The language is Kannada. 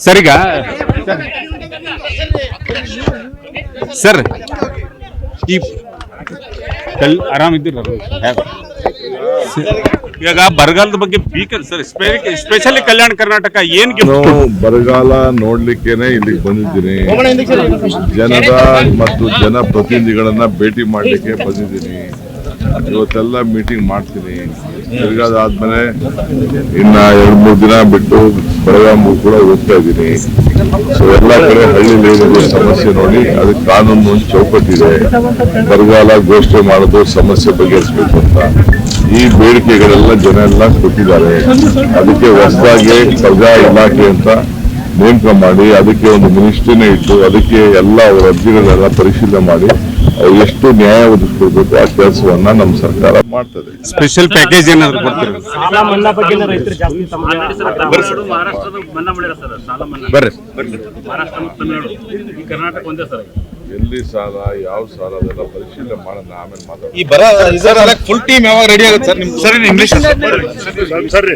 ಸರ್ ಈಗ ಸರ್ ಈ ಆರಾಮಿದ್ದೀರ ಇವಾಗ ಬರಗಾಲದ ಬಗ್ಗೆ beaker sir specially Kalyana Karnataka ಏನ್ ಬರಗಾಲ ನೋಡ್ಲಿಕ್ಕೇನೆ ಇಲ್ಲಿಗೆ ಬಂದಿದ್ದೀನಿ. ಜನರ ಮತ್ತು ಜನಪ್ರತಿನಿಧಿಗಳನ್ನ ಭೇಟಿ ಮಾಡ್ಲಿಕ್ಕೆ ಬಂದಿದ್ದೀನಿ. ಇವತ್ತೆಲ್ಲ ಮೀಟಿಂಗ್ ಮಾಡ್ತೀನಿ. ತಿರ್ಗಾದಾದ್ಮೇಲೆ ಇನ್ನ 2-3 ದಿನ ಬಿಟ್ಟು ಬೆಳಗಾವಿ ಕೂಡ ಹೋಗ್ತಾ ಇದ್ದೀನಿ. ಸೊ ಎಲ್ಲ ಕಡೆ ಹಳ್ಳಿಲಿ ಏನಿದೆ ಸಮಸ್ಯೆ ನೋಡಿ ಅದಕ್ಕೆ ಕಾನೂನು ಒಂದು ಚೌಕಟ್ಟಿದೆ. ಬರಗಾಲ ಘೋಷಣೆ ಮಾಡೋದು ಸಮಸ್ಯೆ ಬಗೆಹರಿಸಬೇಕು ಅಂತ ಈ ಬೇಡಿಕೆಗಳೆಲ್ಲ ಜನ ಎಲ್ಲ ಕೊಟ್ಟಿದ್ದಾರೆ. ಅದಕ್ಕೆ ಹೊಸದಾಗಿ ಪ್ರಜಾ ಇಲಾಖೆ ಅಂತ ನೇಮಕ ಮಾಡಿ ಅದಕ್ಕೆ ಒಂದು ಮಿನಿಸ್ಟ್ರಿನೇ ಇಟ್ಟು ಅದಕ್ಕೆ ಎಲ್ಲ ಅವರ ಅರ್ಜಿಗಳನ್ನೆಲ್ಲ ಪರಿಶೀಲನೆ ಮಾಡಿ ಎಷ್ಟು ನ್ಯಾಯ ಒದಗಿಸ್ಕೊಡ್ಬೇಕು ಆ ಕೆಲಸವನ್ನ ನಮ್ಮ ಸರ್ಕಾರ ಮಾಡ್ತದೆ. ಸ್ಪೆಷಲ್ ಪ್ಯಾಕೇಜ್ ಏನಾದ್ರು ಕೊಡ್ತೀರಿ? ಎಲ್ಲಿ ಸಾಲ ಯಾವ ಸಾಲ ಅದೆಲ್ಲ ಪರಿಶೀಲನೆ ಮಾಡೋಣ, ಆಮೇಲೆ ಮಾತಾಡೋಣ. ಫುಲ್ ಟೀಮ್ ಯಾವಾಗ ರೆಡಿ ಆಗುತ್ತೆ ಸರ್?